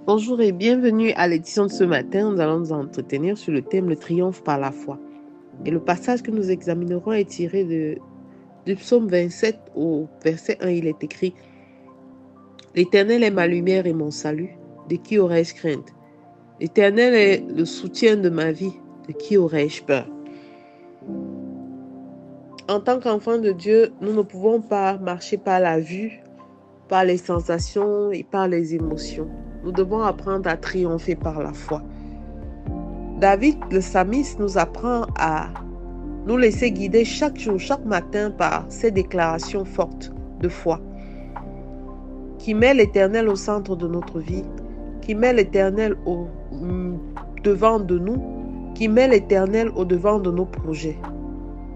Bonjour et bienvenue à l'édition de ce matin. Nous allons nous entretenir sur le thème « Le triomphe par la foi ». Et le passage que nous examinerons est tiré du psaume 27 au verset 1. Il est écrit « L'Éternel est ma lumière et mon salut, de qui aurais-je crainte? L'Éternel est le soutien de ma vie, de qui aurais-je peur ?» En tant qu'enfant de Dieu, nous ne pouvons pas marcher par la vue, par les sensations et par les émotions. Nous devons apprendre à triompher par la foi. David, le psalmiste, nous apprend à nous laisser guider chaque jour, chaque matin par ces déclarations fortes de foi qui met l'Éternel au centre de notre vie, qui met l'Éternel au devant de nous, qui met l'Éternel au devant de nos projets.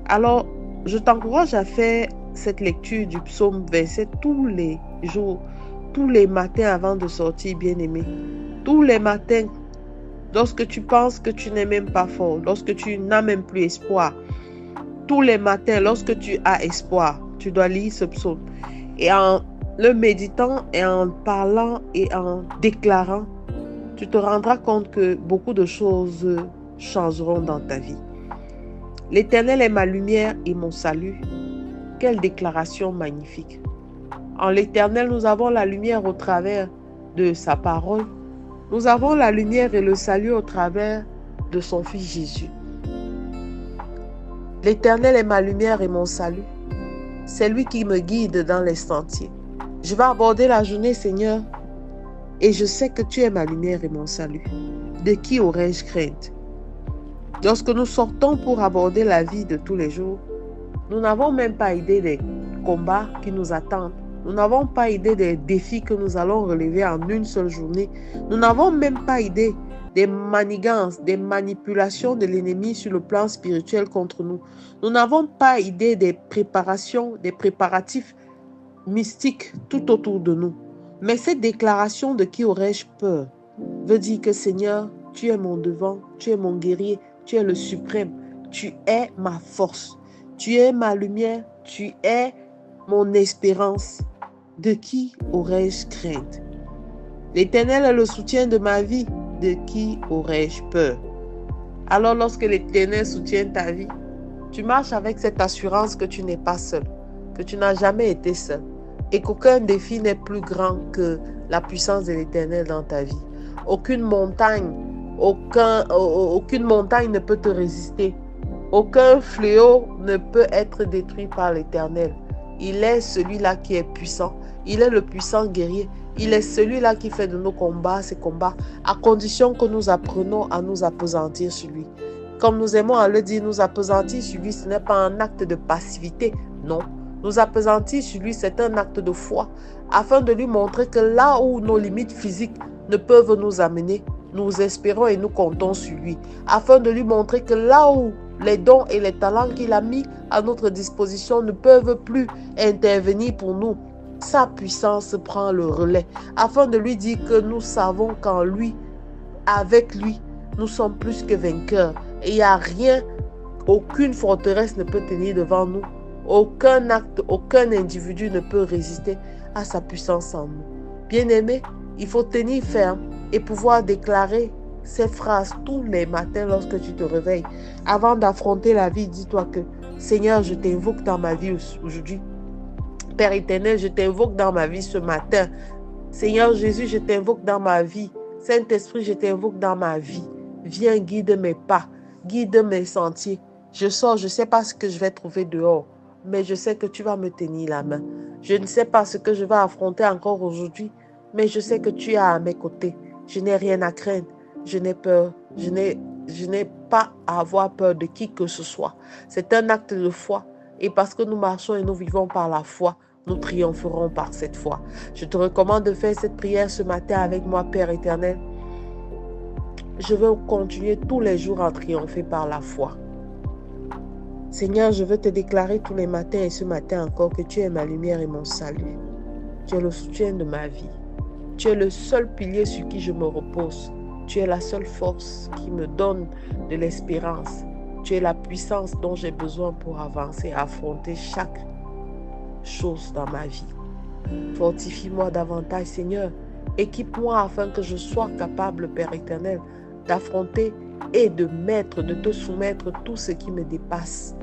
Alors, je t'encourage à faire cette lecture du psaume 27 tous les jours, tous les matins avant de sortir, bien-aimé. Tous les matins, lorsque tu penses que tu n'es même pas fort, lorsque tu n'as même plus espoir, tous les matins, lorsque tu as espoir, tu dois lire ce psaume. Et en le méditant et en parlant et en déclarant, tu te rendras compte que beaucoup de choses changeront dans ta vie. L'Éternel est ma lumière et mon salut. Quelle déclaration magnifique. En l'Éternel, nous avons la lumière au travers de sa parole. Nous avons la lumière et le salut au travers de son Fils Jésus. L'Éternel est ma lumière et mon salut. C'est lui qui me guide dans les sentiers. Je vais aborder la journée, Seigneur, et je sais que tu es ma lumière et mon salut. De qui aurais-je crainte? Lorsque nous sortons pour aborder la vie de tous les jours, nous n'avons même pas idée des combats qui nous attendent. Nous n'avons pas idée des défis que nous allons relever en une seule journée. Nous n'avons même pas idée des manigances, des manipulations de l'ennemi sur le plan spirituel contre nous. Nous n'avons pas idée des préparations, des préparatifs mystiques tout autour de nous. Mais cette déclaration de qui aurais-je peur veut dire que Seigneur, tu es mon devant, tu es mon guerrier, tu es le suprême, tu es ma force, tu es ma lumière, tu es mon espérance. De qui aurais-je crainte? L'Éternel est le soutien de ma vie. De qui aurais-je peur? Alors lorsque l'Éternel soutient ta vie, tu marches avec cette assurance que tu n'es pas seul, que tu n'as jamais été seul et qu'aucun défi n'est plus grand que la puissance de l'Éternel dans ta vie. Aucune montagne ne peut te résister. Aucun fléau ne peut être détruit par l'Éternel. Il est celui-là qui est puissant. Il est le puissant guerrier. Il est celui-là qui fait de nos combats ses combats, à condition que nous apprenons à nous appesantir sur lui. Comme nous aimons à le dire, nous appesantir sur lui, ce n'est pas un acte de passivité, non. Nous appesantir sur lui, c'est un acte de foi, afin de lui montrer que là où nos limites physiques ne peuvent nous amener, nous espérons et nous comptons sur lui, afin de lui montrer que là où les dons et les talents qu'il a mis à notre disposition ne peuvent plus intervenir pour nous, sa puissance prend le relais, afin de lui dire que nous savons qu'en lui, avec lui, nous sommes plus que vainqueurs. Et il n'y a rien, aucune forteresse ne peut tenir devant nous. Aucun acte, aucun individu ne peut résister à sa puissance en nous. Bien-aimé, il faut tenir ferme et pouvoir déclarer ces phrases tous les matins lorsque tu te réveilles. Avant d'affronter la vie, dis-toi que Seigneur, je t'invoque dans ma vie aujourd'hui. Père éternel, je t'invoque dans ma vie ce matin. Seigneur Jésus, je t'invoque dans ma vie. Saint-Esprit, je t'invoque dans ma vie. Viens, guide mes pas, guide mes sentiers. Je sors, je ne sais pas ce que je vais trouver dehors, mais je sais que tu vas me tenir la main. Je ne sais pas ce que je vais affronter encore aujourd'hui, mais je sais que tu es à mes côtés. Je n'ai rien à craindre. Je n'ai peur. Je n'ai pas à avoir peur de qui que ce soit. C'est un acte de foi. Et parce que nous marchons et nous vivons par la foi, nous triompherons par cette foi. Je te recommande de faire cette prière ce matin avec moi, Père éternel. Je veux continuer tous les jours à triompher par la foi. Seigneur, je veux te déclarer tous les matins et ce matin encore que tu es ma lumière et mon salut. Tu es le soutien de ma vie. Tu es le seul pilier sur qui je me repose. Tu es la seule force qui me donne de l'espérance. Tu es la puissance dont j'ai besoin pour avancer, affronter chaque chose dans ma vie. Fortifie-moi davantage, Seigneur, Équipe-moi afin que je sois capable, Père éternel, d'affronter et de te soumettre tout ce qui me dépasse.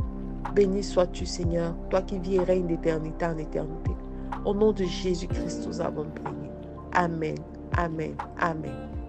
Béni sois-tu, Seigneur, toi qui vis et règnes d'éternité en éternité. Au nom de Jésus-Christ, nous avons prié. Amen, amen, amen.